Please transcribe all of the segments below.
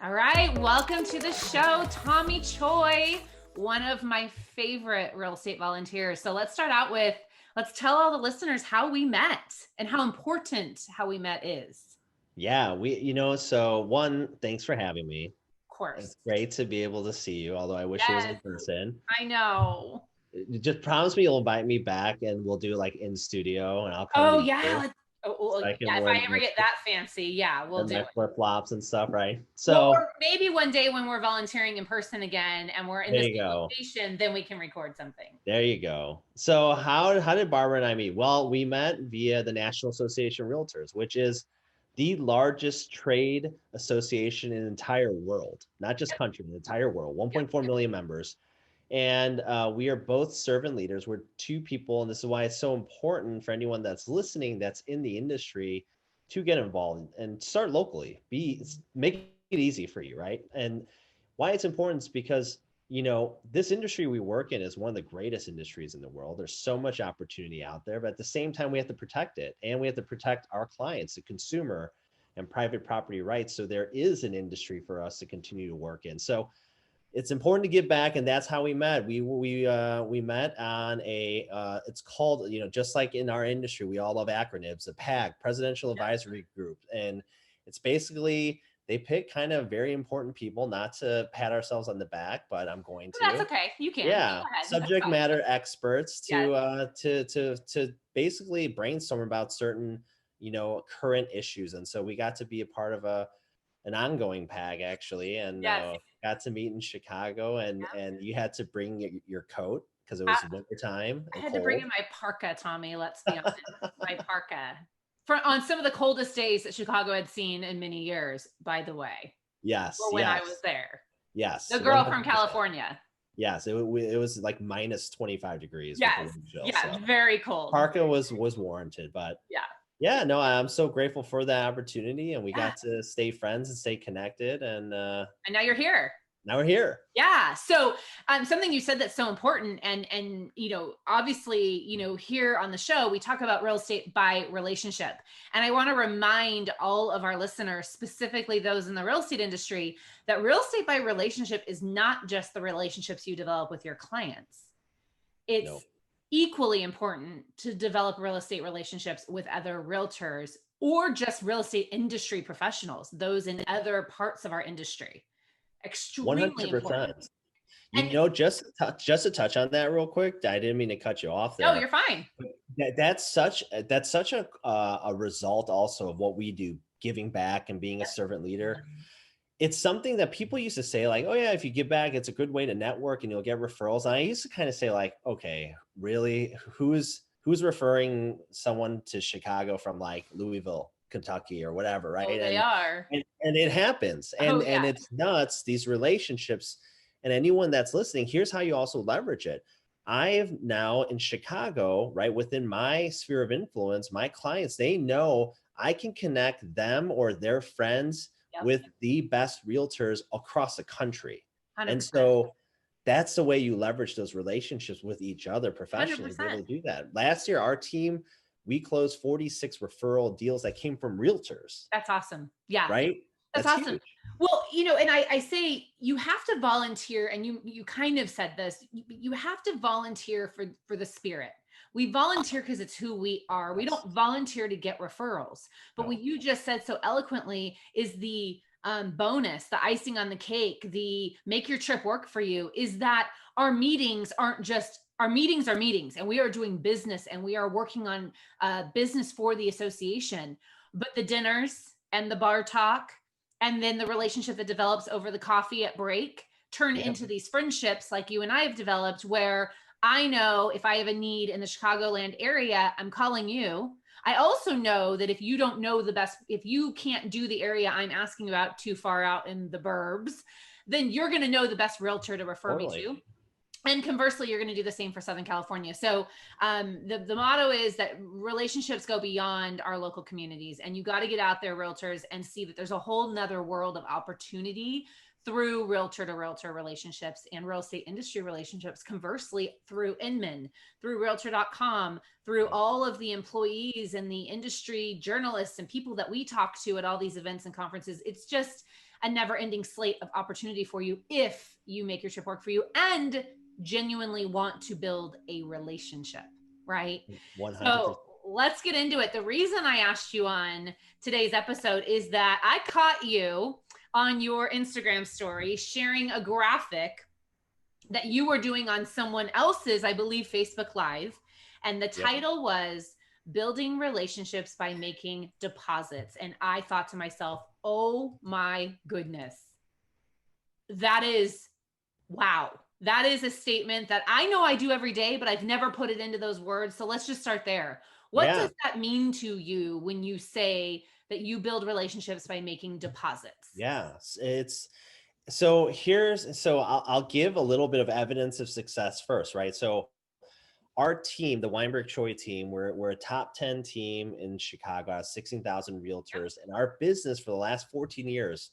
All right, welcome to the show, Tommy Choi, one of my favorite real estate volunteers. So let's start out with, let's tell all the listeners how we met and how important how we met is. Yeah, so one, thanks for having me. Of course. It's great to be able to see you, although I wish it was in Yes, person. I know. Just promise me you'll invite me back and we'll do like in studio and I'll come Oh to yeah. you so I can Yeah, if wear I ever get that fancy, yeah, we'll do my it. flip-flops and stuff, right? Well, So or maybe one day when we're volunteering in person again and we're in there the you same go. location, then we can record something. There you go. So how did Barbara and I meet? Well, we met via the National Association of Realtors, which is the largest trade association in the entire world, not just country, the entire world, 1.4 million members. And we are both servant leaders. We're two people, and this is why it's so important for anyone that's listening, that's in the industry, to get involved and start locally. Make it easy for you, right? And why it's important is because this industry we work in is one of the greatest industries in the world. There's so much opportunity out there, but at the same time, we have to protect it, and we have to protect our clients, the consumer, and private property rights. So there is an industry for us to continue to work in. So it's important to give back, and that's how we met. We met on it's called, just like in our industry, we all love acronyms, a PAG, Presidential Advisory Group, and it's basically they pick kind of very important people, not to pat ourselves on the back, but I'm going to. That's okay. You can. Yeah, Go ahead. subject matter experts Yes. to basically brainstorm about certain current issues, and so we got to be a part of an ongoing PAG actually, and Yes. got to meet in Chicago, and you had to bring your coat because it was winter time I and had to cold. bring in my parka, Tommy. Let's be honest, my parka on some of the coldest days that Chicago had seen in many years. By the way, Yes, or when I was there. Yes, The girl 100%. from California. Yes, it was like minus 25 degrees. Yes, yeah, so very cold. Parka was warranted, but yeah, no, I'm so grateful for that opportunity, and we got to stay friends and stay connected, and now you're here. Now we're here. Yeah. So something you said that's so important, and obviously, here on the show, we talk about real estate by relationship. And I want to remind all of our listeners, specifically those in the real estate industry, that real estate by relationship is not just the relationships you develop with your clients. It's equally important to develop real estate relationships with other realtors or just real estate industry professionals, those in other parts of our industry. Extremely 100%. Important. Just to touch on that real quick. I didn't mean to cut you off there. No, you're fine. That's such a result also of what we do, giving back and being a servant leader. It's something that people used to say like, oh yeah, if you give back, it's a good way to network and you'll get referrals. And I used to kind of say like, okay, really, who's referring someone to Chicago from like Louisville, Kentucky or whatever, right? Oh, they are. And it happens. And it's nuts, these relationships. And anyone that's listening, here's how you also leverage it. I've now in Chicago, right, within my sphere of influence, my clients, they know I can connect them or their friends with the best realtors across the country. 100%. And so that's the way you leverage those relationships with each other professionally. 100%. To be able to do that. Last year, our team, we closed 46 referral deals that came from realtors. That's awesome. Yeah. Right? That's awesome. Huge. Well, and I say you have to volunteer, and you kind of said this, you have to volunteer for the spirit. We volunteer because it's who we are. We don't volunteer to get referrals. But what you just said so eloquently is the bonus, the icing on the cake, the make your trip work for you, is that our meetings aren't just our meetings are meetings, and we are doing business, and we are working on business for the association. But the dinners and the bar talk, and then the relationship that develops over the coffee at break turn into these friendships like you and I have developed, where I know if I have a need in the Chicagoland area, I'm calling you. I also know that if you don't know the best, if you can't do the area I'm asking about too far out in the burbs, then you're going to know the best realtor to refer me to. And conversely, you're going to do the same for Southern California. So the motto is that relationships go beyond our local communities, and you got to get out there, realtors, and see that there's a whole nother world of opportunity through realtor to realtor relationships and real estate industry relationships. Conversely, through Inman, through realtor.com, through all of the employees and the industry journalists and people that we talk to at all these events and conferences. It's just, a never ending slate of opportunity for you if you make your trip work for you and genuinely want to build a relationship, right? 100%. So let's get into it. The reason I asked you on today's episode is that I caught you on your Instagram story sharing a graphic that you were doing on someone else's, I believe, Facebook Live. And the Yep. title was Building Relationships by Making Deposits. And I thought to myself, oh my goodness, that is wow. That is a statement that I know I do every day, but I've never put it into those words. So let's just start there. What Yeah. does that mean to you when you say that you build relationships by making deposits? Yeah. So I'll give a little bit of evidence of success first, right? So our team, the Weinberg Choi team, we're a top 10 team in Chicago, has 16,000 Yep. realtors, and our business for the last 14 years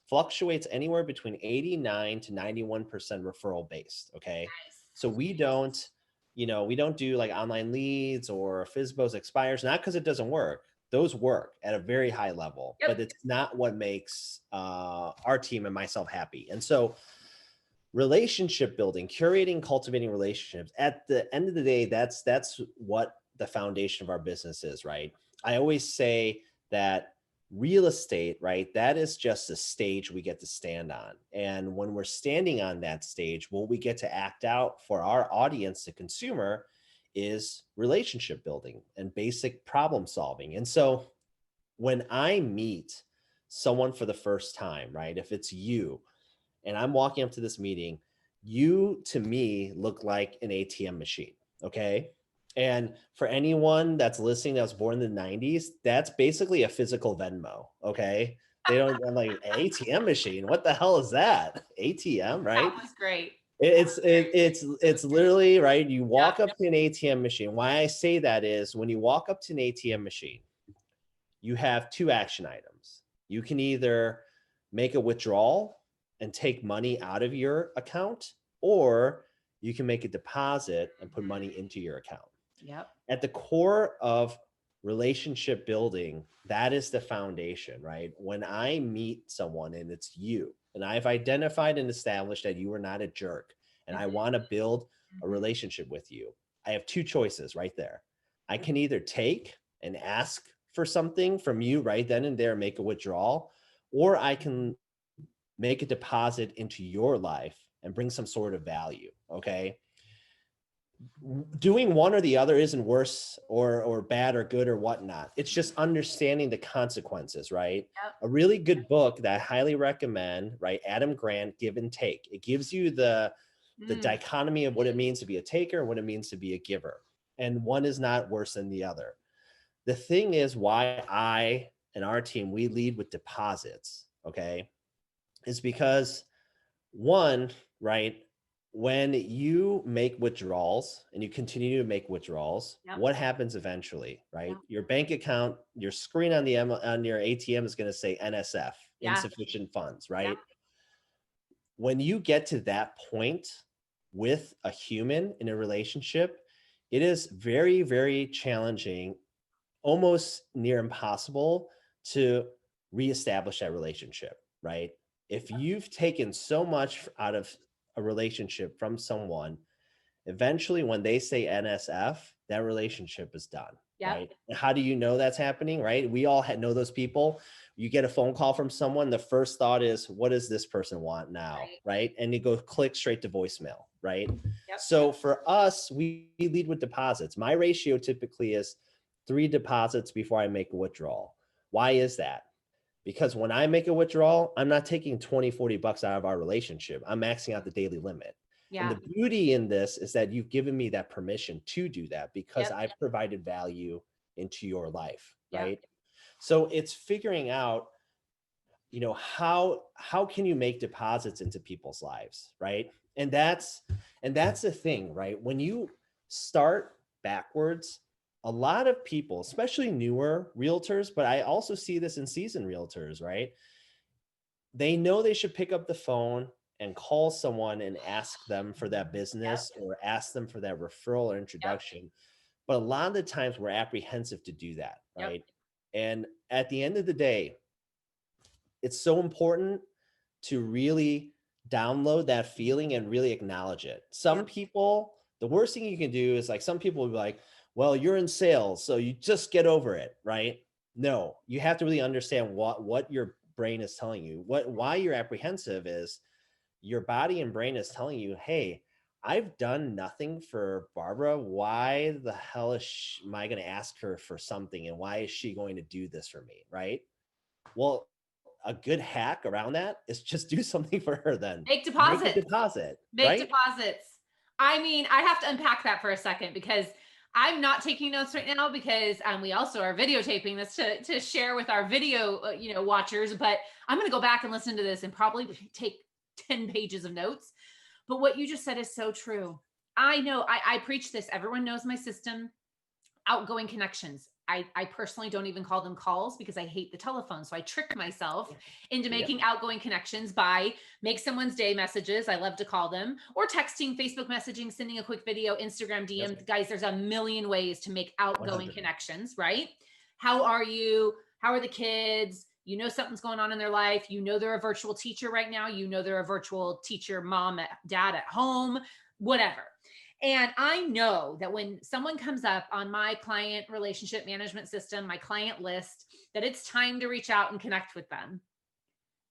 fluctuates anywhere between 89 to 91% referral based. Okay. Nice. So we don't do like online leads or FISBOs expires, not because it doesn't work. Those work at a very high level, Yep. but it's not what makes our team and myself happy. And so relationship building, curating, cultivating relationships, at the end of the day, that's what the foundation of our business is, right? I always say that real estate, right, that is just a stage we get to stand on. And when we're standing on that stage, what we get to act out for our audience, the consumer, is relationship building and basic problem solving. And so when I meet someone for the first time, right, if it's you, and I'm walking up to this meeting, you to me look like an ATM machine. Okay. And for anyone that's listening that was born in the 90s, that's basically a physical Venmo. Okay. They don't, I'm like, ATM machine. What the hell is that? ATM, That right? was great. It's literally right. You Yep. walk up to an ATM machine. Why I say that is when you walk up to an ATM machine, you have two action items. You can either make a withdrawal and take money out of your account, or you can make a deposit and put money into your account. Yep. At the core of relationship building, that is the foundation, right? When I meet someone and it's you, and I've identified and established that you are not a jerk, and I want to build a relationship with you, I have two choices right there. I can either take and ask for something from you right then and there, make a withdrawal, or I can make a deposit into your life and bring some sort of value. Okay. Doing one or the other isn't worse or bad or good or whatnot. It's just understanding the consequences, right? Yep. A really good book that I highly recommend, right? Adam Grant, Give and Take. It gives you the dichotomy of what it means to be a taker and what it means to be a giver. And one is not worse than the other. The thing is why I and our team, we lead with deposits, okay, is because one, right, when you make withdrawals and you continue to make withdrawals, Yep. what happens eventually, right? Yep. Your bank account, your screen on on your ATM is going to say NSF, Yeah. insufficient funds, right? Yep. When you get to that point with a human in a relationship, it is very, very challenging, almost near impossible to reestablish that relationship, right? If you've taken so much out of a relationship from someone, eventually when they say NSF, that relationship is done, Yep. right? How do you know that's happening, right? We all know those people. You get a phone call from someone, the first thought is, what does this person want now, right? And you go click straight to voicemail, right? Yep. So for us, we lead with deposits. My ratio typically is 3 deposits before I make a withdrawal. Why is that? Because when I make a withdrawal, I'm not taking 20, 40 bucks out of our relationship. I'm maxing out the daily limit. And Yeah. the beauty in this is that you've given me that permission to do that because Yep. I've provided value into your life, Yep. right? So it's figuring out, how can you make deposits into people's lives, right? And that's the thing, right? When you start backwards, a lot of people, especially newer realtors, but I also see this in seasoned realtors, right? They know they should pick up the phone and call someone and ask them for that business or ask them for that referral or introduction. But a lot of the times we're apprehensive to do that, Yep. right? And at the end of the day, it's so important to really download that feeling and really acknowledge it. Some people, the worst thing you can do is like, some people will be like, well, you're in sales, so you just get over it, right? No, you have to really understand what your brain is telling you. Why you're apprehensive is your body and brain is telling you, hey, I've done nothing for Barbara. Why the hell am I going to ask her for something? And why is she going to do this for me? Right. Well, a good hack around that is just do something for her then. Make Make a deposits. deposit, Make right? deposits. I mean, I have to unpack that for a second because I'm not taking notes right now because we also are videotaping this to share with our video, watchers. But I'm going to go back and listen to this and probably take 10 pages of notes. But what you just said is so true. I know I preach this. Everyone knows my system. Outgoing connections. I personally don't even call them calls because I hate the telephone. So I trick myself into making outgoing connections by make someone's day messages. I love to call them, or texting, Facebook messaging, sending a quick video, Instagram DM. Guys, there's a million ways to make outgoing 100. connections, right? How are you? How are the kids? You know, something's going on in their life. You know, they're a virtual teacher right now. You know, they're a virtual teacher, mom, dad at home, whatever. And I know that when someone comes up on my client relationship management system, my client list, that it's time to reach out and connect with them.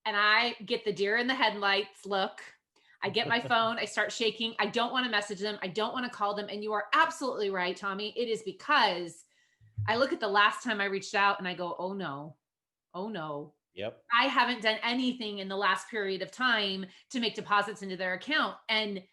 And I get the deer in the headlights look. I get my phone, I start shaking. I don't want to message them. I don't want to call them. And you are absolutely right, Tommy. It is because I look at the last time I reached out and I go, oh no, oh no. Yep. I haven't done anything in the last period of time to make deposits into their account. And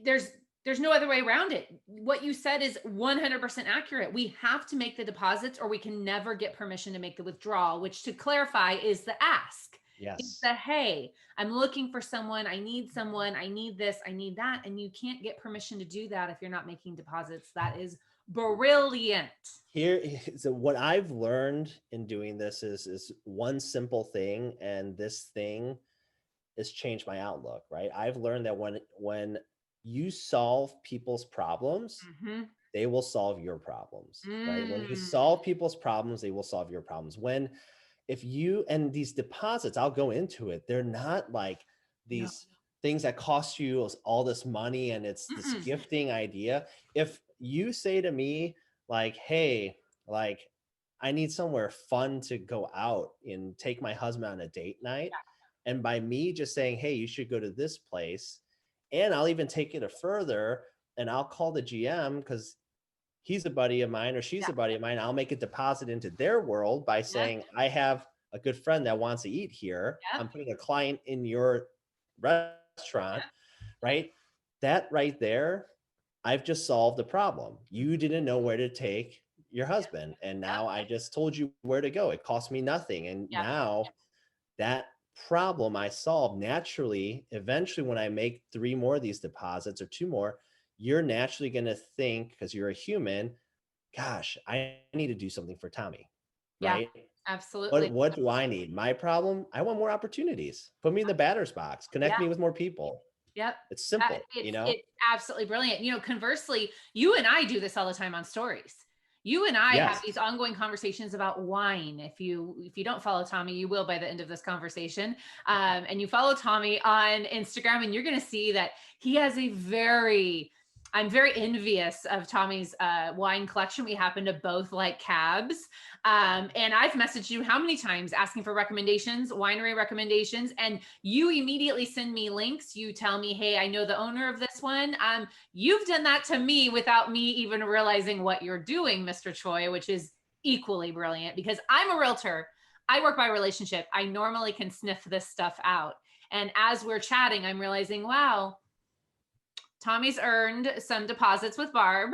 there's no other way around it. What you said is 100% accurate. We have to make the deposits or we can never get permission to make the withdrawal, which, to clarify, is the ask. Yes. It's the, hey, I'm looking for someone. I need someone. I need this. I need that. And you can't get permission to do that if you're not making deposits. That is brilliant. So what I've learned in doing this is one simple thing, and this thing has changed my outlook, right? I've learned that when you solve people's problems, they will solve your problems, right? When you solve people's problems, they will solve your problems. If you, and these deposits, I'll go into it, they're not like these things that cost you all this money and it's this gifting idea. If you say to me like, hey, like, I need somewhere fun to go out and take my husband on a date night. And by me just saying, hey, you should go to this place, and I'll even take it further and I'll call the GM because he's a buddy of mine or she's a buddy of mine. I'll make a deposit into their world by saying, I have a good friend that wants to eat here. I'm putting a client in your restaurant, right? That right there, I've just solved the problem. You didn't know where to take your husband. And now I just told you where to go. It cost me nothing. And now that problem I solved naturally, eventually when I make 3 more of these deposits or 2 more, you're naturally going to think, because you're a human, gosh, I need to do something for Tommy. Right? Absolutely. What do I need? My problem? I want more opportunities. Put me in the batter's box. Connect me with more people. Yep. It's simple, It's absolutely brilliant. Conversely, you and I do this all the time on stories. You and I have these ongoing conversations about wine. If you don't follow Tommy, you will by the end of this conversation. And you follow Tommy on Instagram, and you're going to see that he has I'm very envious of Tommy's wine collection. We happen to both like cabs. And I've messaged you how many times asking for recommendations, winery recommendations, and you immediately send me links. You tell me, hey, I know the owner of this one. You've done that to me without me even realizing what you're doing, Mr. Choi, which is equally brilliant because I'm a realtor. I work by relationship. I normally can sniff this stuff out. And as we're chatting, I'm realizing, wow, Tommy's earned some deposits with Barb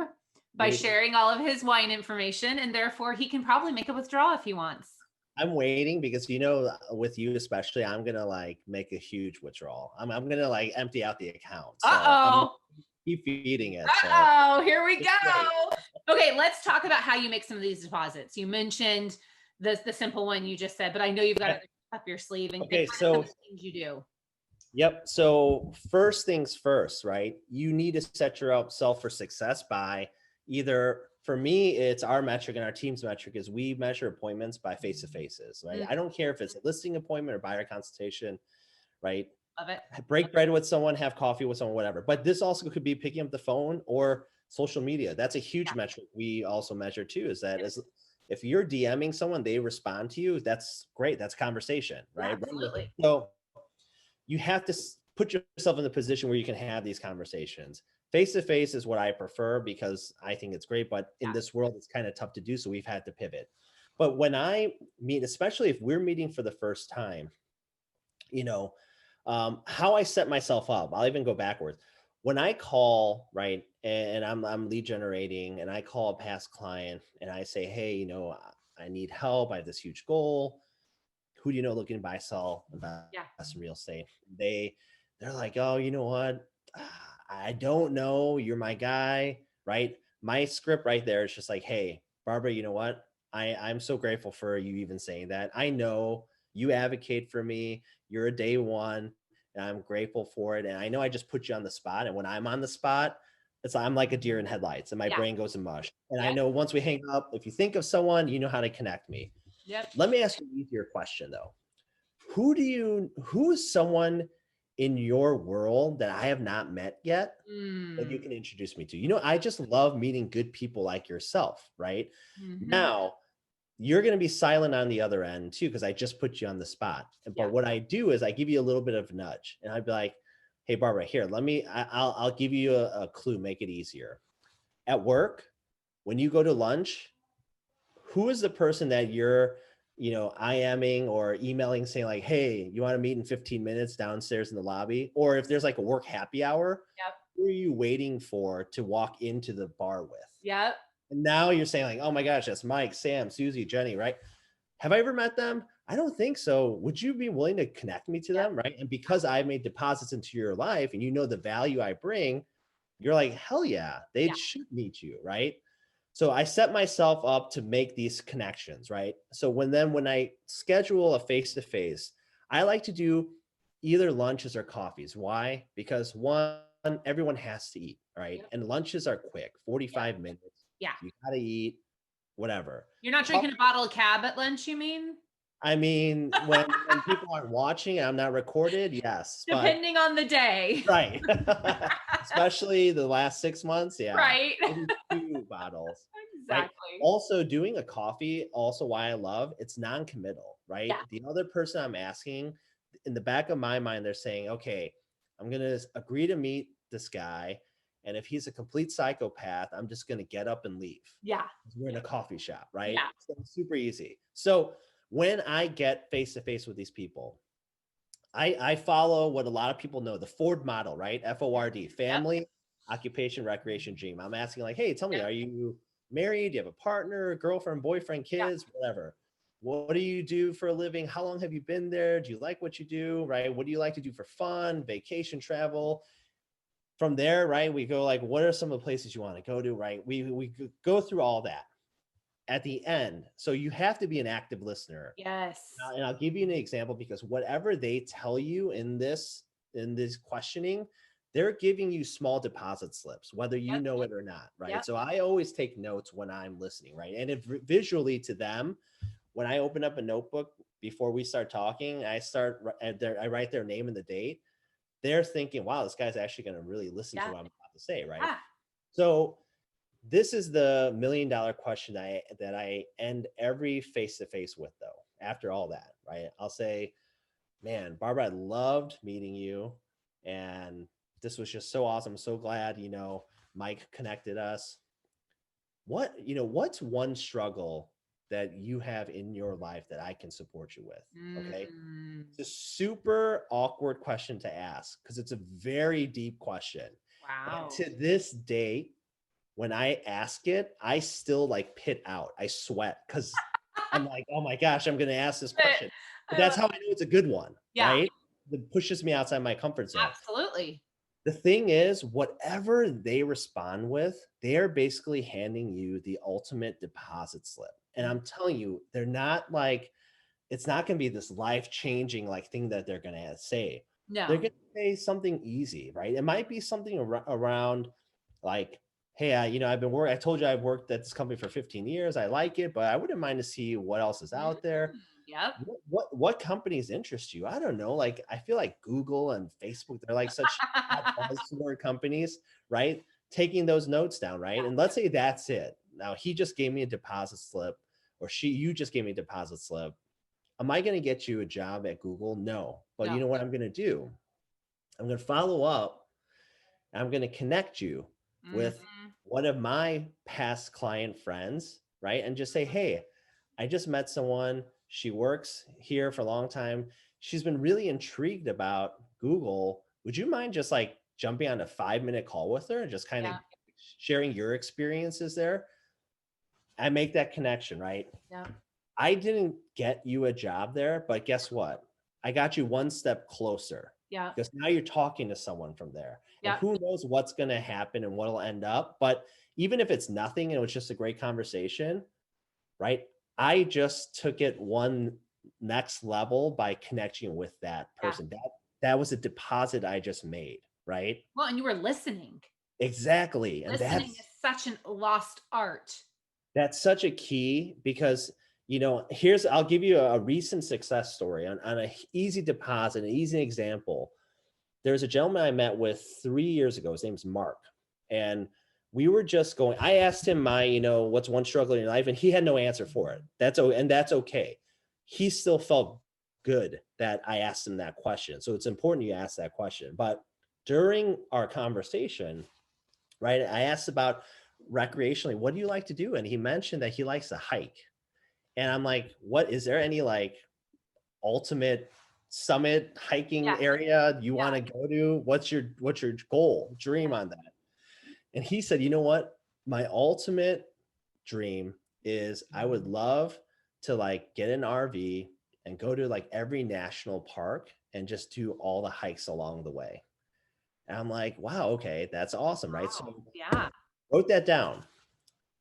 by sharing all of his wine information, and therefore he can probably make a withdrawal if he wants. I'm waiting because, with you especially, I'm going to like make a huge withdrawal. I'm going to like empty out the account. So keep feeding it. Here we go. Okay, let's talk about how you make some of these deposits. You mentioned the simple one you just said, but I know you've got it up your sleeve and so things you do. Yep. So first things first, right? You need to set yourself for success by either for me, it's our metric and our team's metric is we measure appointments by face-to-faces, right? Mm, I don't care if it's a listing appointment or buyer consultation, right? love it. Break bread with someone, have coffee with someone, whatever. But this also could be picking up the phone or social media. That's a huge Yeah. metric we also measure too, is that Yeah. is if you're DMing someone, they respond to you, that's great. That's conversation, Yeah, right? absolutely. So you have to put yourself in the position where you can have these conversations. Face to face is what I prefer because I think it's great, but in Yeah. this world, it's kind of tough to do. So we've had to pivot. But when I meet, especially if we're meeting for the first time, you know, how I set myself up, I'll even go backwards. When I call, right, and I'm lead generating and I call a past client and I say, hey, I need help. I have this huge goal. Who do you know looking to buy, sell, Yeah. invest in real estate? They they're like, oh, you know what? I don't know. You're my guy, right? My script right there is just like, hey, Barbara, you know what? I'm so grateful for you even saying that. I know you advocate for me. You're a day one, and I'm grateful for it. And I know I just put you on the spot. And when I'm on the spot, I'm like a deer in headlights, and my Yeah. brain goes in mush. And I Yep. know once we hang up, if you think of someone, you know how to connect me. Yep. Let me ask you an easier question though. Who is someone in your world that I have not met yet that you Mm. can introduce me to? I just love meeting good people like yourself, right? Hmm. Now, you're going to be silent on the other end too, because I just put you on the spot. Yeah. But what I do is I give you a little bit of a nudge and I'd be like, hey, Barbara, here, I'll give you a clue, make it easier. At work, when you go to lunch, who is the person that you're IMing or emailing saying like, hey, you want to meet in 15 minutes downstairs in the lobby? Or if there's like a work happy hour, Yep. who are you waiting for to walk into the bar with? Yep. And now you're saying like, oh my gosh, that's Mike, Sam, Susie, Jenny, right? Have I ever met them? I don't think so. Would you be willing to connect me to Yep. them? Right. And because I made deposits into your life and you know the value I bring, you're like, hell yeah, they Yeah. should meet you. Right. So I set myself up to make these connections, right? So when I schedule a face to face, I like to do either lunches or coffees. Why? Because one, everyone has to eat, right? Yep. And lunches are quick, Yep. 45 minutes. Yeah. You got to eat, whatever. You're not drinking a bottle of cab at lunch, you mean? I mean, when people aren't watching and I'm not recorded, yes, but Depending on the day. right. Especially the last 6 months, yeah. Right. Maybe 2 bottles. Right. Exactly. Also, doing a coffee, also why I love it's non-committal, right? Yeah. The other person I'm asking, in the back of my mind, they're saying, okay, I'm gonna agree to meet this guy. And if he's a complete psychopath, I'm just gonna get up and leave. Yeah. We're in a coffee shop, right? Yeah. So it's super easy. So when I get face to face with these people, I follow what a lot of people know, the Ford model, right? FORD, Yep. family, occupation, recreation, dream. I'm asking like, hey, tell me, Yep. are you married? Do you have a partner, girlfriend, boyfriend, Yeah. kids, whatever? What do you do for a living? How long have you been there? Do you like what you do? Right? What do you like to do for fun, vacation, travel? From there, right? We go like, what are some of the places you want to go to? Right? We go through all that at the end. So you have to be an active listener. Yes. And I'll give you an example because whatever they tell you in this questioning, they're giving you small deposit slips, whether you Yep. know it or not, right? Yep. So I always take notes when I'm listening, right? And if visually to them, when I open up a notebook before we start talking, I write their name and the date. They're thinking, wow, this guy's actually going to really listen to Yeah. what I'm about to say, right? Yeah. So this is the $1 million question that I end every face to face with, though. After all that, right? I'll say, man, Barbara, I loved meeting you, and this was just so awesome. I'm so glad Mike connected us. What's one struggle that you have in your life that I can support you with? Okay, Mm. it's a super awkward question to ask because it's a very deep question. And Wow. to this day, when I ask it, I still like pit out. I sweat because I'm like, oh my gosh, I'm going to ask this question. But I that's love, how I know it's a good one, yeah, right? It pushes me outside my comfort zone. absolutely. The thing is, whatever they respond with, they're basically handing you the ultimate deposit slip. And Mm. I'm telling you, they're not like, it's not going to be this life changing like thing that they're going to say. They're No. going to say something easy, right? It might be something around like, hey, I told you I've worked at this company for 15 years. I like it, but I wouldn't mind to see what else is Mm, out there. yep. What companies interest you? I don't know. Like, I feel like Google and Facebook, they're like such hot buzzword companies, right? Taking those notes down, right? And let's say that's it. Now he just gave me a deposit slip, or you just gave me a deposit slip. Am I going to get you a job at Google? No. But No. you know what I'm going to do? I'm going to follow up. I'm going to connect you with Mhm. one of my past client friends, right? And just say, hey, I just met someone. She works here for a long time. She's been really intrigued about Google. Would you mind just like jumping on a 5-minute call with her and just kind of Yeah. sharing your experiences there? I make that connection, right? Yeah. I didn't get you a job there, but guess what? I got you one step closer Yeah. because now you're talking to someone from there. And Yeah. who knows what's going to happen and what'll end up. But even if it's nothing and it was just a great conversation, right? I just took it one next level by connecting with that Yeah. person. That was a deposit I just made, right? Well, and you were listening. Exactly. And Listening is such an lost art. that's such a key because I'll give you a recent success story on a easy deposit, an easy example. There's a gentleman I met with 3 years ago. His name's Mark. And we were just going, I asked him what's one struggle in your life, and he had no answer for it. That's okay. He still felt good that I asked him that question. So it's important you ask that question. But during our conversation, right, I asked about recreationally, what do you like to do? And he mentioned that he likes to hike. And I'm like, what is there any like ultimate summit Yeah. hiking area you Yeah. want to go to? What's your goal, dream on that? And he said, you know what? My ultimate dream is I would love to like get an RV and go to like every national park and just do all the hikes along the way. And I'm like, wow, okay, that's awesome, right? So Wow. Yeah. wrote that down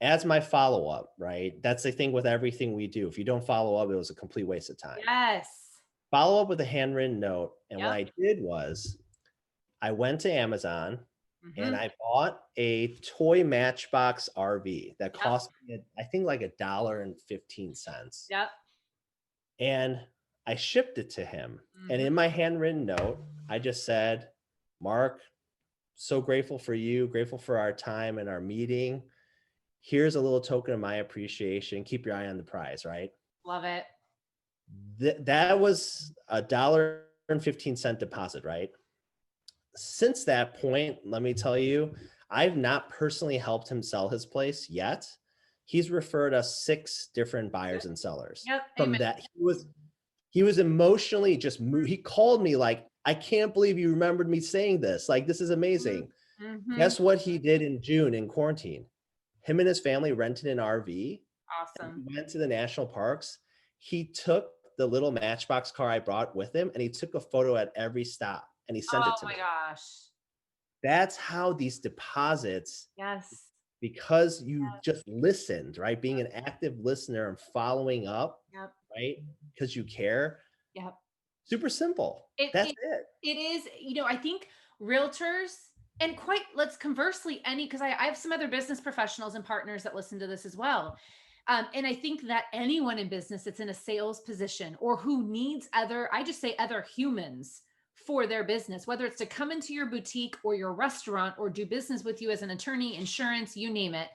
as my follow up, right? That's the thing with everything we do. If you don't follow up, it was a complete waste of time. Yes. Follow up with a handwritten note. And what Yep. I did was I went to Amazon and Mhm. I bought a toy Matchbox RV that Yep. cost me, I think, like $1.15. Yep. And I shipped it to him. And Mhm. in my handwritten note, I just said, Mark, so grateful for you, grateful for our time and our meeting. Here's a little token of my appreciation. Keep your eye on the prize, right? Love it. That was $1.15 deposit, right? Since that point, let me tell you, I've not personally helped him sell his place yet. He's referred us 6 different buyers and sellers. Yep. From Amen. that, he was emotionally just moved. He called me like, I can't believe you remembered me saying this. Like, this is amazing. Mhm. Guess what he did in June in quarantine? Him and his family rented an RV and Awesome. we went to the national parks. He took the little Matchbox car I brought with him and he took a photo at every stop and he sent it Oh to my me. gosh. That's how these deposits, Yes. because you just listened, right? Being an active listener and following up, Yep. right? Because you care. Yep. Super simple. It That's it it. it is, I think realtors and quite let's conversely any because I have some other business professionals and partners that listen to this as well. And I think that anyone in business that's in a sales position or who needs I just say other humans for their business, whether it's to come into your boutique or your restaurant or do business with you as an attorney, insurance, you name it.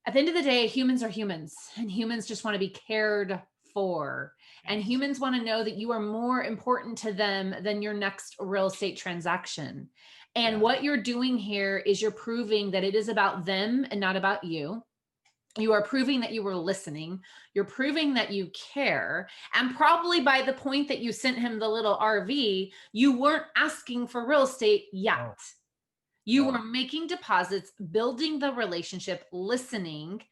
At the end of the day, humans are humans and humans just want to be cared for. And Yes. humans want to know that you are more important to them than your next real estate transaction. And Yeah. what you're doing here is you're proving that it is about them and not about you. You are proving that you were listening. You're proving that you care. And probably by the point that you sent him the little RV, you weren't asking for real estate yet. No, You were no. making deposits, building the relationship, listening.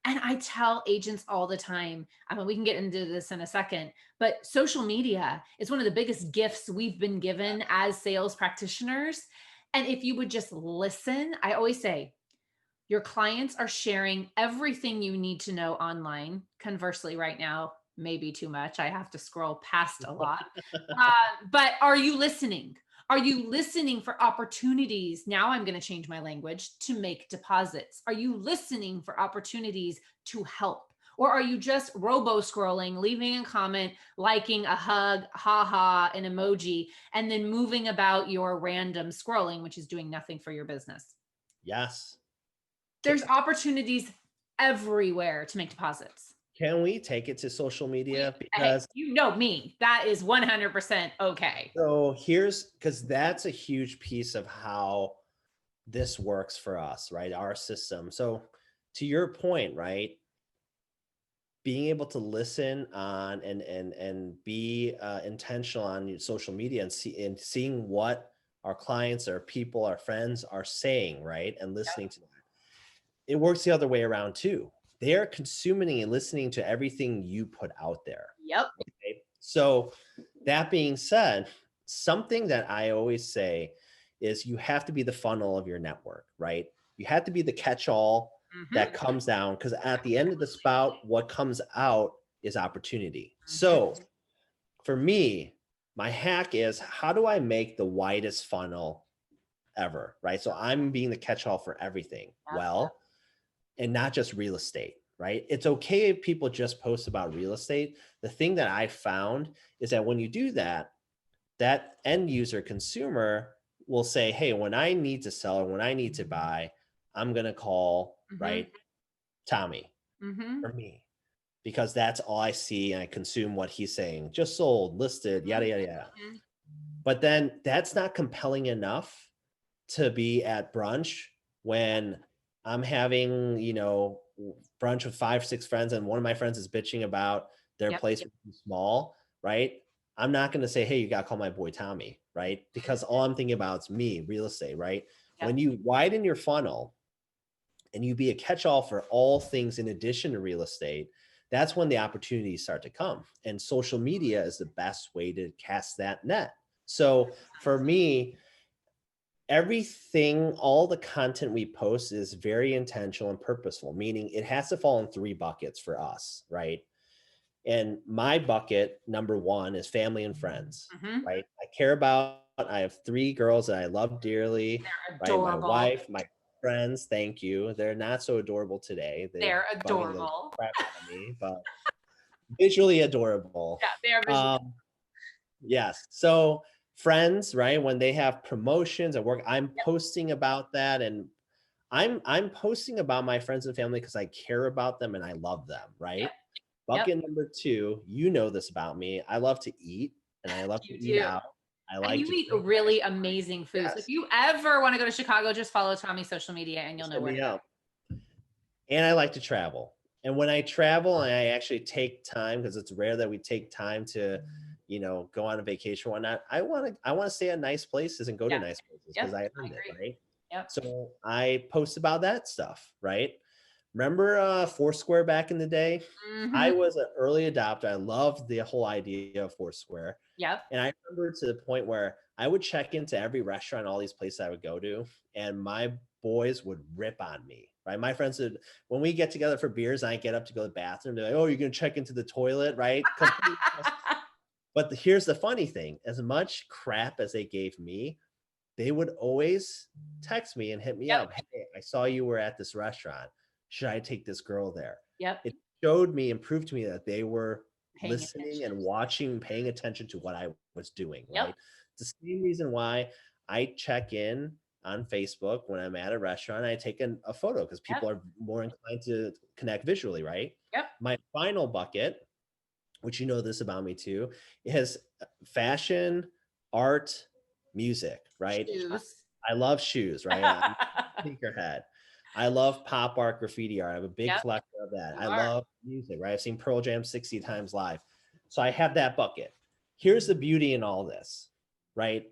And I tell agents all the time, I mean, we can get into this in a second, but social media is one of the biggest gifts we've been given as sales practitioners. And if you would just listen, I always say, your clients are sharing everything you need to know online. Conversely, right now, maybe too much. I have to scroll past a lot. But are you listening? Are you listening for opportunities? Now I'm going to change my language to make deposits. Are you listening for opportunities to help? Or are you just robo scrolling, leaving a comment, liking a hug, haha, an emoji, and then moving about your random scrolling, which is doing nothing for your business? Yes. There's opportunities everywhere to make deposits. Can we take it to social media? Hey, Because you know me, that is 100% okay. so here's, because that's a huge piece of how this works for us, right? Our system. So to your point, right? Being able to listen on and be intentional on your social media and seeing what our clients, our people, our friends are saying, right? And listening to that. It works the other way around too. They're consuming and listening to everything you put out there. Yep. Okay. So that being said, something that I always say is you have to be the funnel of your network, right? You have to be the catch-all that comes down, because at the end of the spout, what comes out is opportunity. So for me, my hack is, how do I make the widest funnel ever, right? So I'm being the catch-all for everything. Well, and not just real estate, right? It's okay if people just post about real estate. The thing that I found is that when you do that, that end user consumer will say, hey, when I need to sell or when I need to buy, I'm going to call, right, Tommy or me, because that's all I see and I consume what he's saying. Just sold, listed, yada, yada, yada. But then that's not compelling enough to be at brunch when I'm having, brunch with 5, 6 friends, and one of my friends is bitching about their place being too small, right? I'm not going to say, hey, you got to call my boy Tommy, right? Because all I'm thinking about is me, real estate, right? When you widen your funnel and you be a catch-all for all things in addition to real estate, that's when the opportunities start to come. And social media is the best way to cast that net. So for me, everything, all the content we post is very intentional and purposeful, meaning it has to fall in 3 buckets for us, right? And my bucket, number 1, is family and friends, right? I care about, I have 3 girls that I love dearly, They're right? My adorable. wife, my friends, thank you. They're not so adorable today. They're bugging the adorable. crap out of me, but visually adorable. Yeah, they are visual. Yes. So friends, right? When they have promotions at work, I'm posting about that, and I'm posting about my friends and family because I care about them and I love them, right? Bucket number 2, you know this about me. I love to eat and I love to You eat do. out. I And like you to eat drink. really amazing food. So if Yes. you ever want to go to Chicago, just follow Tommy's social media and you'll know Hit where me to go. up. And I like to travel. And when I travel and I actually take time, because it's rare that we take time to, go on a vacation or whatnot, I want to stay at nice places and go to nice places because I earned it, right? Yep. So I post about that stuff, right? Remember Foursquare back in the day? I was an early adopter. I loved the whole idea of Foursquare. Yep. And I remember to the point where I would check into every restaurant, all these places I would go to, and my boys would rip on me, right? My friends would, when we get together for beers, and I get up to go to the bathroom, they're like, oh, you're going to check into the toilet, right? But here's the funny thing. As much crap as they gave me, they would always text me and hit me up. Hey, I saw you were at this restaurant. Should I take this girl there? Yep. It showed me and proved to me that they were Paying listening and watching, paying attention to what I was doing, Yep. right? It's the same reason why I check in on Facebook when I'm at a restaurant. I take a photo because people are more inclined to connect visually, right? Yep. My final bucket, which you know this about me too, is fashion, art, music, right? Shoes. I love shoes, right? I'm a sneakerhead. I love pop art, graffiti art. I'm a big collector of that. I love music, right? I've seen Pearl Jam 60 times live. So I have that bucket. Here's the beauty in all this, right?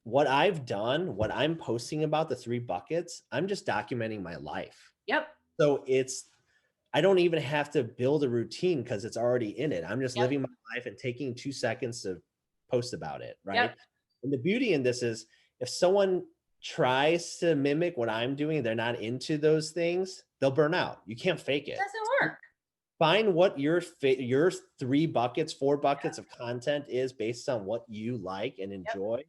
What I've done, what I'm posting about the 3 buckets, I'm just documenting my life. Yep. So I don't even have to build a routine because it's already in it. I'm just living my life and taking 2 seconds to post about it, right? And the beauty in this is if someone tries to mimic what I'm doing, they're not into those things, they'll burn out. You can't fake it. It doesn't work. Find what your 3 buckets, 4 buckets of content is based on what you like and enjoy,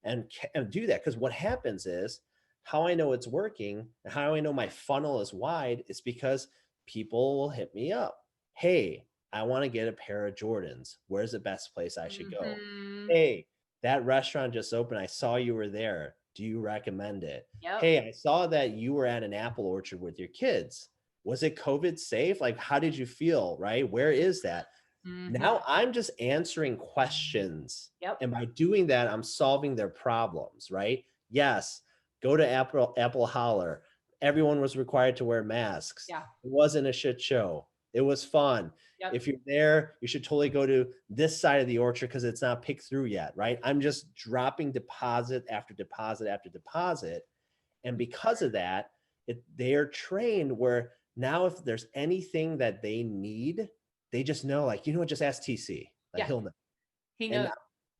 and do that. Because what happens is, how I know it's working and how I know my funnel is wide is because people will hit me up. Hey, I want to get a pair of Jordans. Where's the best place I should go? Mhm. Hey, that restaurant just opened. I saw you were there. Do you recommend it? Yep. Hey, I saw that you were at an apple orchard with your kids. Was it COVID safe? Like, how did you feel? Right? Where is that? Mhm. Now I'm just answering questions. Yep. And by doing that, I'm solving their problems, right? Yes, go to Apple Holler. Everyone was required to wear masks. Yeah. It wasn't a shit show. It was fun. Yep. If you're there, you should totally go to this side of the orchard because it's not picked through yet, right? I'm just dropping deposit after deposit after deposit. And because of that, they're trained where now if there's anything that they need, they just know, like, you know what, just ask TC. Like, Yeah. he'll know. He And knows.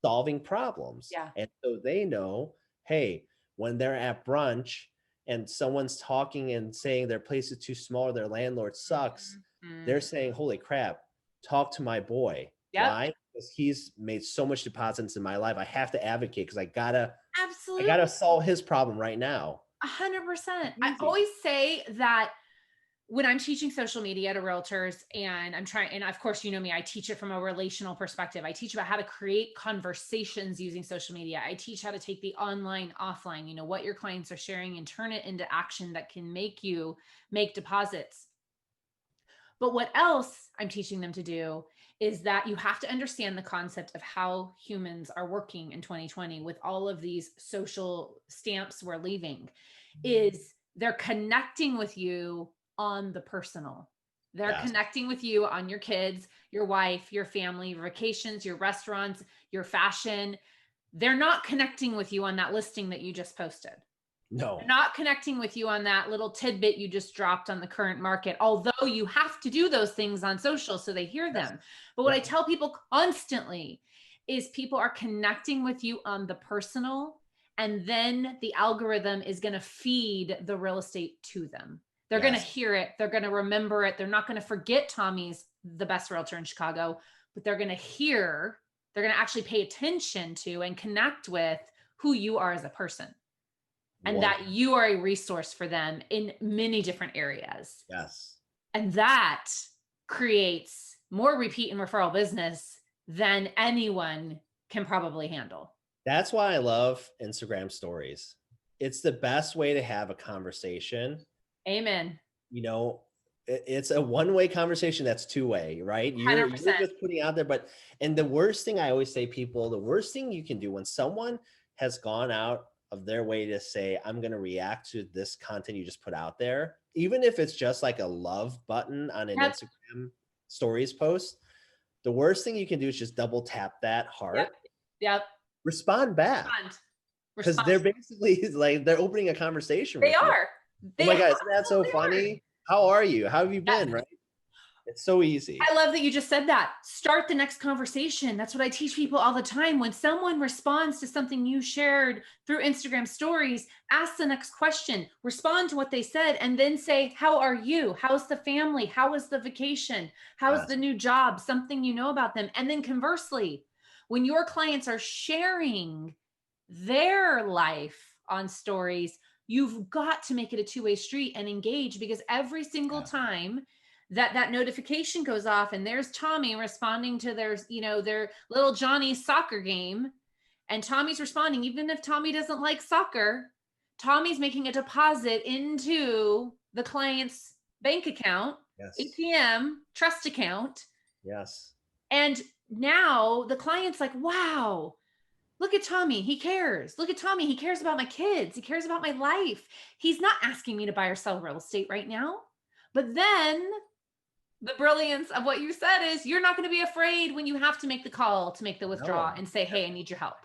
solving problems. Yeah. And so they know, hey, when they're at brunch and someone's talking and saying their place is too small, their landlord sucks, Mhm. they're saying, holy crap, talk to my boy. Yep. Why? Because he's made so much deposits in my life. I have to advocate because I gotta Absolutely. solve his problem right now. 100%. I Easy. always say that when I'm teaching social media to realtors and I'm trying, and of course, you know me, I teach it from a relational perspective. I teach about how to create conversations using social media. I teach how to take the online, offline, you know, what your clients are sharing and turn it into action that can make you make deposits. But what else I'm teaching them to do is that you have to understand the concept of how humans are working in 2020 with all of these social stamps we're leaving is they're connecting with you on the personal. They're Yes. connecting with you on your kids, your wife, your family, your vacations, your restaurants, your fashion. They're not connecting with you on that listing that you just posted. No. Not connecting with you on that little tidbit you just dropped on the current market, although you have to do those things on social so they hear Yes. them. But what I Yep. tell people constantly is people are connecting with you on the personal, and then the algorithm is going to feed the real estate to them. They're going to Yes. hear it. They're going to remember it. They're not going to forget Tommy's the best realtor in Chicago, but they're going to hear, they're going to actually pay attention to and connect with who you are as a person, and One. that you are a resource for them in many different areas. Yes. And that creates more repeat and referral business than anyone can probably handle. That's why I love Instagram stories. It's the best way to have a conversation. Amen. You know, it's a one-way conversation that's two-way, right? You're 100%. just putting out there, but and the worst thing I always say, people, the worst thing you can do when someone has gone out of their way to say, I'm going to react to this content you just put out there, even if it's just like a love button on an Yep. Instagram stories post, the worst thing you can do is just double tap that Yep. heart, Yep. respond back. Respond. Because Respond. they're basically like they're opening a conversation They with you. are. Oh They my God, isn't that so absolutely are. funny? How are you? How have you Yeah. been? Right? It's so easy. I love that you just said that. Start the next conversation. That's what I teach people all the time. When someone responds to something you shared through Instagram stories, ask the next question, respond to what they said, and then say, how are you? How's the family? How was the vacation? How's Yes. the new job? Something you know about them. And then conversely, when your clients are sharing their life on stories, you've got to make it a two-way street and engage, because every single Yeah. time that notification goes off and there's Tommy responding to their, you know, their little Johnny's soccer game, and Tommy's responding, even if Tommy doesn't like soccer, Tommy's making a deposit into the client's bank account, Yes. ATM, trust account. Yes. And now the client's like, wow, look at Tommy. He cares. Look at Tommy. He cares about my kids. He cares about my life. He's not asking me to buy or sell real estate right now. But then the brilliance of what you said is you're not going to be afraid when you have to make the call to make the withdrawal No. and say, hey, I need your help.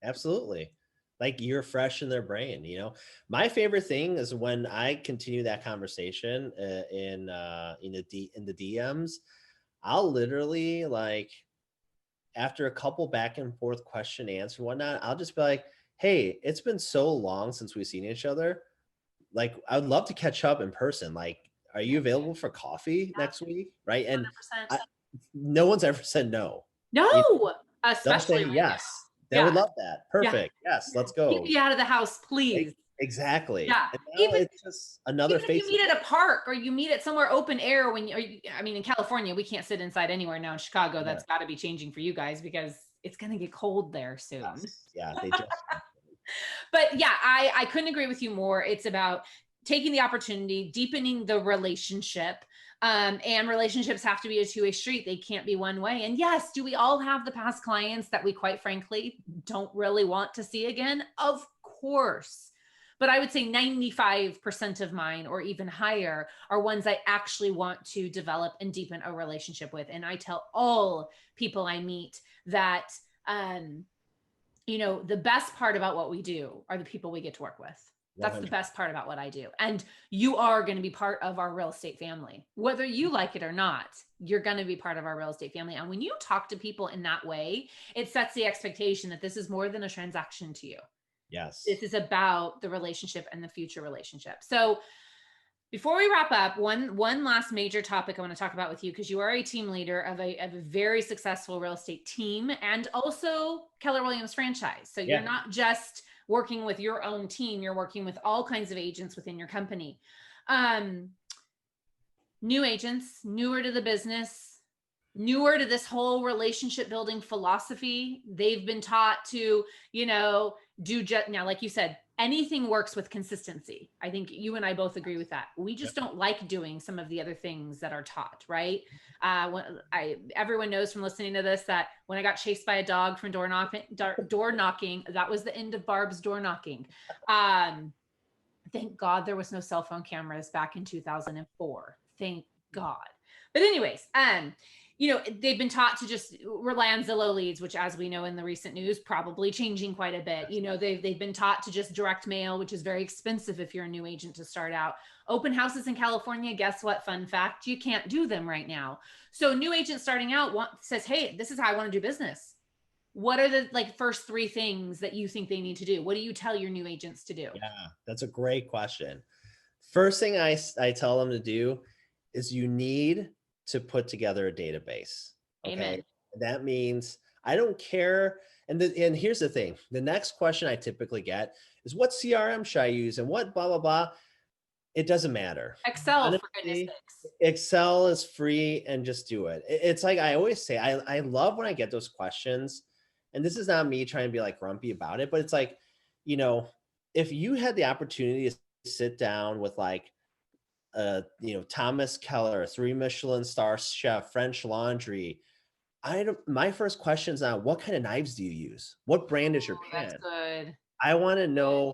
Absolutely. Like, you're fresh in their brain, you know. My favorite thing is when I continue that conversation in the DMs. I'll literally, like, after a couple back and forth question answer and whatnot, I'll just be like, hey, it's been so long since we've seen each other. Like, I would love to catch up in person. Like, are you available for coffee next week? Right. And 100%. I, no one's ever said no. You know, No, they'll especially say right yes. They would Yeah. love that. Yeah. Perfect. Yes, let's Keep go. me out of the house, E- please. Exactly. Yeah. And now Even it's just another even if you face. meet at a park or you meet at somewhere open air I mean, in California, we can't sit inside anywhere now. In Chicago, Yeah. that's got to be changing for you guys because it's going to get cold there soon. Yes. Yeah. They just. But yeah, I couldn't agree with you more. It's about taking the opportunity, deepening the relationship. And relationships have to be a two-way street. They can't be one way. And yes, do we all have the past clients that we quite frankly don't really want to see again? Of course. But I would say 95% of mine or even higher are ones I actually want to develop and deepen a relationship with. And I tell all people I meet that the best part about what we do are the people we get to work with. That's the 100. best part about what I do. And you are going to be part of our real estate family. Whether you like it or not, you're going to be part of our real estate family. And when you talk to people in that way, it sets the expectation that this is more than a transaction to you. Yes. This is about the relationship and the future relationship. So before we wrap up, one last major topic I want to talk about with you, because you are a team leader of a very successful real estate team and also Keller Williams franchise. So you're not just working with your own team, you're working with all kinds of agents within your company. New agents, newer to the business, newer to this whole relationship building philosophy. They've been taught to, do just now, like you said, anything works with consistency. I think you and I both agree with that. We just don't like doing some of the other things that are taught, right? Everyone knows from listening to this that when I got chased by a dog from door knocking, that was the end of Barb's door knocking. Thank God there was no cell phone cameras back in 2004. Thank God. But anyways, they've been taught to just rely on Zillow leads, which, as we know in the recent news, probably changing quite a bit. They've been taught to just direct mail, which is very expensive if you're a new agent to start out. Open houses in California, guess what? Fun fact, you can't do them right now. So a new agent starting out says, hey, this is how I want to do business. What are the first three things that you think they need to do? What do you tell your new agents to do? Yeah, that's a great question. First thing I tell them to do is you need to put together a database. Okay. Amen. That means I don't care. And here's the thing. The next question I typically get is what CRM should I use and what blah, blah, blah. It doesn't matter. Excel, Honestly, for goodness sakes. Excel is free and just do it. It's like I always say, I love when I get those questions. And this is not me trying to be grumpy about it, but it's like, if you had the opportunity to sit down with Thomas Keller, 3 Michelin star chef, French Laundry. My first question is now, what kind of knives do you use? What brand is your pan? That's good. I want to know,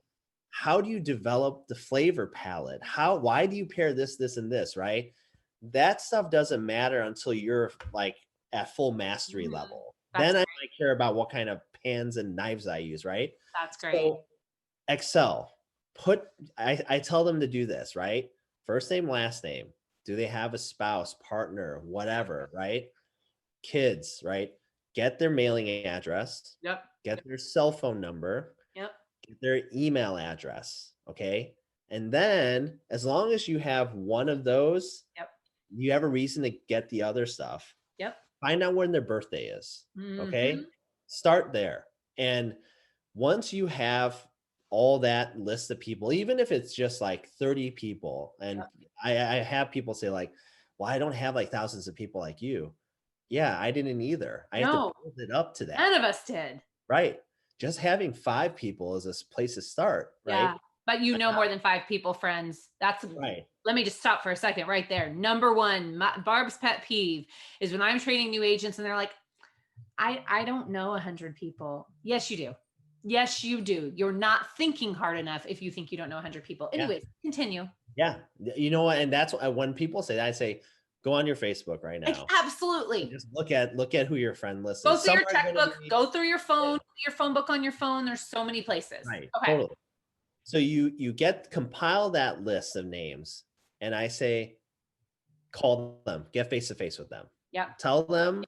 how do you develop the flavor palette? Why do you pair this, and this, right? That stuff doesn't matter until you're at full mastery level. That's then great. I might care about what kind of pans and knives I use, right? That's great. So Excel, I tell them to do this, right? First name, last name. Do they have a spouse, partner, whatever, right? Kids, right? Get their mailing address. Yep. Get their cell phone number. Yep. Get their email address. Okay. And then as long as you have one of those, yep, you have a reason to get the other stuff. Yep. Find out when their birthday is. Okay. Mm-hmm. Start there. And once you have all that list of people, even if it's just 30 people, and I have people say well, I don't have thousands of people like you. Yeah, I didn't either. I had to build it up to that. None of us did. Right. Just having 5 people is a place to start, right? Yeah, but more than 5 people, friends. That's right. Let me just stop for a second right there. Number one, Barb's pet peeve is when I'm training new agents and they're like, I don't know 100 people. Yes, you do. Yes, you do. You're not thinking hard enough if you think you don't know 100 people. Anyways, continue. Yeah. You know what? And that's when people say that, I say, go on your Facebook right now. Absolutely. Just look at who your friend list is. Go through your checkbook, go through your phone, your phone book on your phone. There's so many places. Right. Okay. Totally. So you compile that list of names, and I say, call them, get face to face with them. Yeah. Tell them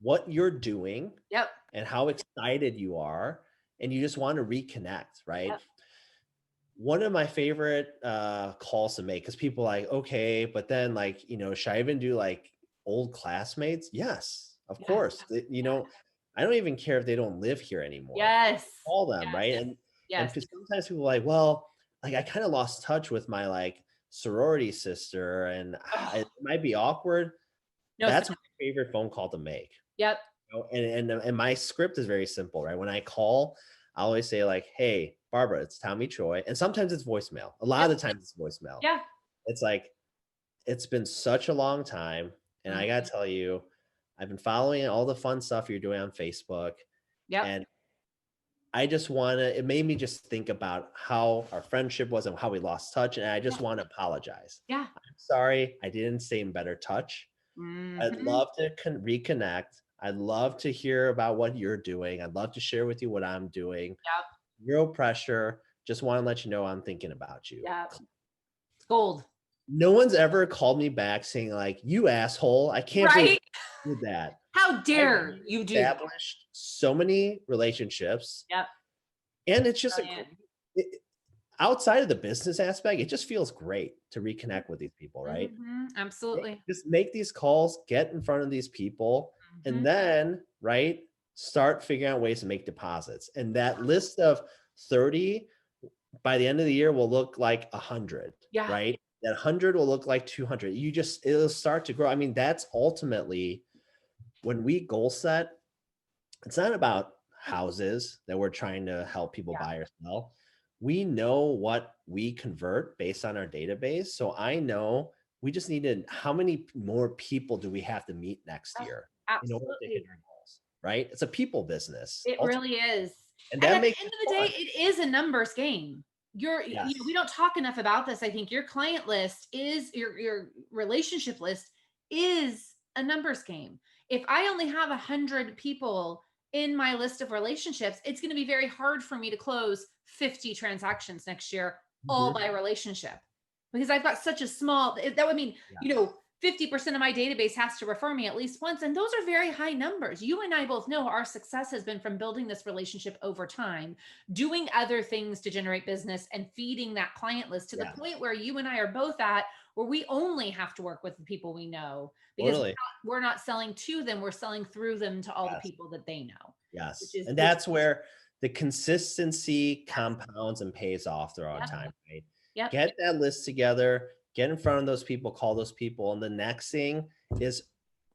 what you're doing. Yep. And how excited you are, and you just want to reconnect, right? Yep. One of my favorite calls to make, because people are like, okay, but then should I even do old classmates? Yes, of course. I don't even care if they don't live here anymore. Yes. Call them, Yes. right? And Yes. sometimes people are like, well, like I kind of lost touch with my like sorority sister, and Oh, it might be awkward. no, That's stop. my favorite phone call to make. Yep. You know, and my script is very simple, right? When I call, I always say like, "Hey, Barbara, it's Tommy Choi," and sometimes it's voicemail. A lot Yep. of the times it's voicemail. Yeah. It's like it's been such a long time, and I gotta Mhm. tell you, I've been following all the fun stuff you're doing on Facebook, Yep. and I just wanna. It made me just think about how our friendship was and how we lost touch, and I Yeah. just want to apologize. Yeah. I'm sorry I didn't stay in better touch. I'd Mhm. love to reconnect. I'd love to hear about what you're doing. I'd love to share with you what I'm doing. Yep. No pressure. Just want to let you know I'm thinking about you. Yep. Gold. No one's ever called me back saying like, "You asshole! I can't believe Right? you did that." How I've dare you do that? established so many relationships, Yep. and it's just Brilliant. outside of the business aspect, it just feels great to reconnect with these people, right? Absolutely. Just make these calls, get in front of these people, and Mhm. then, right, start figuring out ways to make deposits. And that list of 30 by the end of the year will look like 100, Yeah. right? That 100 will look like 200. It'll start to grow. I mean, that's ultimately when we goal set, it's not about houses that we're trying to help people Yeah. buy or sell. We know what we convert based on our database. So I know we just need to, how many more people do we have to meet next Oh, year in order to hit absolutely. our goals, right? It's a people business It ultimately, really is. and And that at the makes end it of the fun. day, it is a numbers game. We Yes. don't talk enough about this. I think your client list is your relationship list is a numbers game. If I only have 100 people in my list of relationships, it's going to be very hard for me to close 50 transactions next year, all Mhm. by relationship, because I've got such a small, that would mean, Yes. 50% of my database has to refer me at least once. And those are very high numbers. You and I both know our success has been from building this relationship over time, doing other things to generate business and feeding that client list to the Yes. point where you and I are both at, where we only have to work with the people we know, because Totally. we're not selling to them, we're selling through them to all the Yes. people that they know, which Yes. is, And which, that's where the consistency yes, compounds and pays off throughout yep, time, right? yep, Get that list together, get in front of those people, call those people. And the next thing is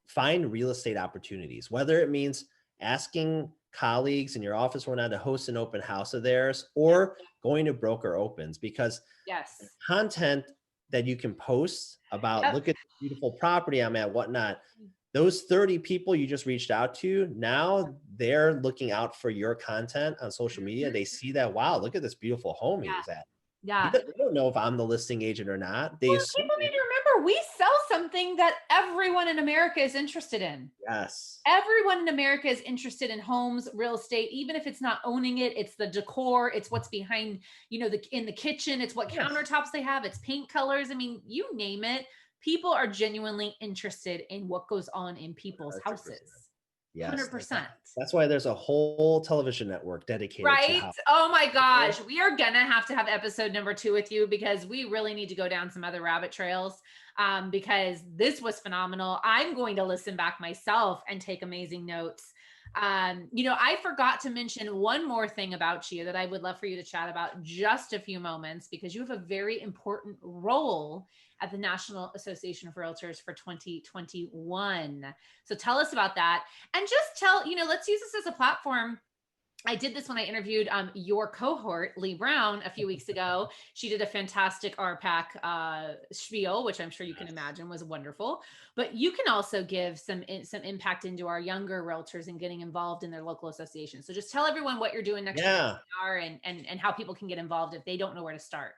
find real estate opportunities, whether it means asking colleagues in your office or not to host an open house of theirs yep, or going to broker opens, because yes, content that you can post about, yep, look at the beautiful property I'm at, whatnot, those 30 people you just reached out to, now they're looking out for your content on social media. mhm, They see that, wow, look at this beautiful home he yeah, was at. yeah. They don't know if I'm the listing agent or not. They Well, assume, people need to remember we sell something that everyone in America is interested in. yes, Everyone in America is interested in homes, real estate, even if it's not owning it, it's the decor, it's what's behind, in the kitchen, it's what yes, countertops they have, it's paint colors. I mean, you name it. People are genuinely interested in what goes on in people's 100%. houses. Yes. 100%. That's why there's a whole television network dedicated to Right? how. Oh my gosh. We are going to have episode number 2 with you, because we really need to go down some other rabbit trails, because this was phenomenal. I'm going to listen back myself and take amazing notes. I forgot to mention one more thing about you that I would love for you to chat about just a few moments, because you have a very important role at the National Association of Realtors for 2021. So tell us about that, and just let's use this as a platform. I did this when I interviewed your cohort, Lee Brown, a few weeks ago. She did a fantastic RPAC spiel, which I'm sure you can Yes. imagine was wonderful. But you can also give some impact into our younger realtors and getting involved in their local association. So just tell everyone what you're doing next year Yeah. and how people can get involved if they don't know where to start.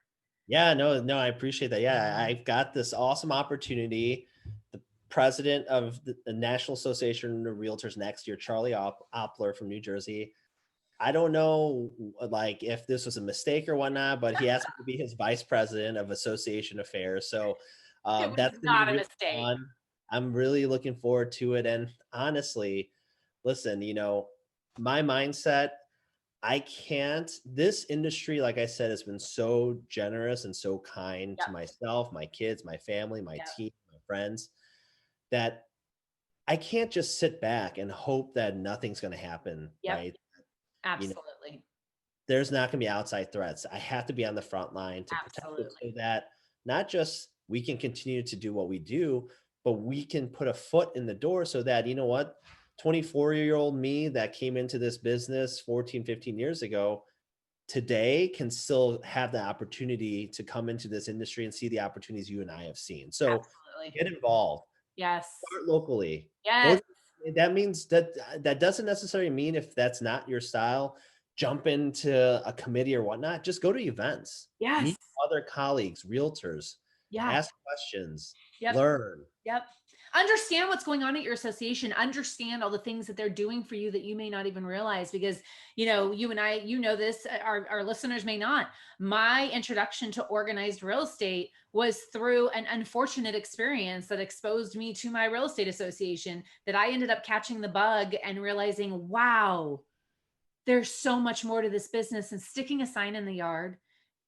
Yeah, no, I appreciate that. Yeah, I've got this awesome opportunity. The president of the National Association of Realtors next year, Charlie Oppler from New Jersey. I don't know like if this was a mistake or whatnot, but he asked me to be his vice president of association affairs. So It was that's going to be not a really mistake. fun. I'm really looking forward to it. And honestly, listen, my mindset, I can't, this industry, like I said, has been so generous and so kind Yep. to myself, my kids, my family, my Yep. team, my friends, that I can't just sit back and hope that nothing's going to happen, Yep. right? You know, Absolutely. there's not going to be outside threats. I have to be on the front line to protect it so Absolutely. that not just we can continue to do what we do, but we can put a foot in the door so that, you know what, 24-year-old me that came into this business 14, 15 years ago, today can still have the opportunity to come into this industry and see the opportunities you and I have seen. So Absolutely. get involved, Yes. start locally. Go. Yes. That means that that doesn't necessarily mean if that's not your style, jump into a committee or whatnot. Just go to events, Yes. meet other colleagues, realtors, Yeah. ask questions, Yep. learn. Yep. Understand what's going on at your association. Understand all the things that they're doing for you that you may not even realize because, you and I, this, our listeners may not. My introduction to organized real estate was through an unfortunate experience that exposed me to my real estate association that I ended up catching the bug and realizing, wow, there's so much more to this business than sticking a sign in the yard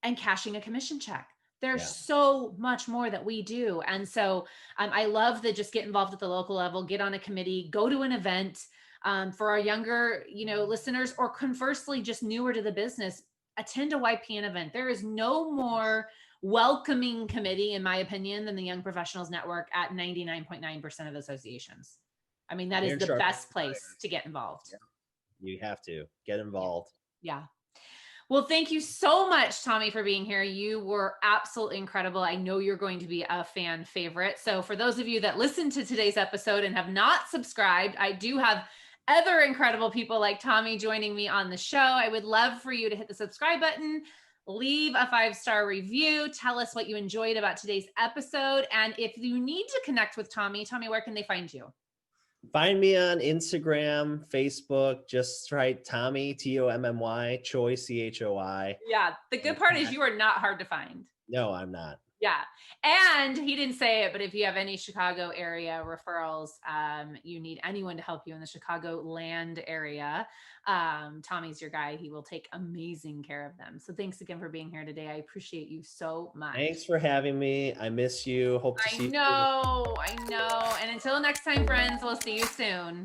and cashing a commission check. There's Yeah. so much more that we do. And so I love that just get involved at the local level, get on a committee, go to an event. For our younger, listeners, or conversely, just newer to the business, attend a YPN event. There is no more welcoming committee, in my opinion, than the Young Professionals Network at 99.9% of associations. I mean, that is Iron the sharpens best place iron. to get involved. Yeah. You have to get Yeah. involved. Yeah. Well, thank you so much, Tommy, for being here. You were absolutely incredible. I know you're going to be a fan favorite. So, for those of you that listened to today's episode and have not subscribed, I do have other incredible people like Tommy joining me on the show. I would love for you to hit the subscribe button, leave a 5-star review, tell us what you enjoyed about today's episode. And if you need to connect with Tommy, where can they find you? Find me on Instagram, Facebook. Just write Tommy, Tommy, Choi, Choi. Yeah. The good part is you are not hard to find. No, I'm not. Yeah. And he didn't say it, but if you have any Chicago area referrals, you need anyone to help you in the Chicago land area, Tommy's your guy. He will take amazing care of them. So thanks again for being here today. I appreciate you so much. Thanks for having me. I miss you. Hope to see you. I know. And until next time, friends, we'll see you soon.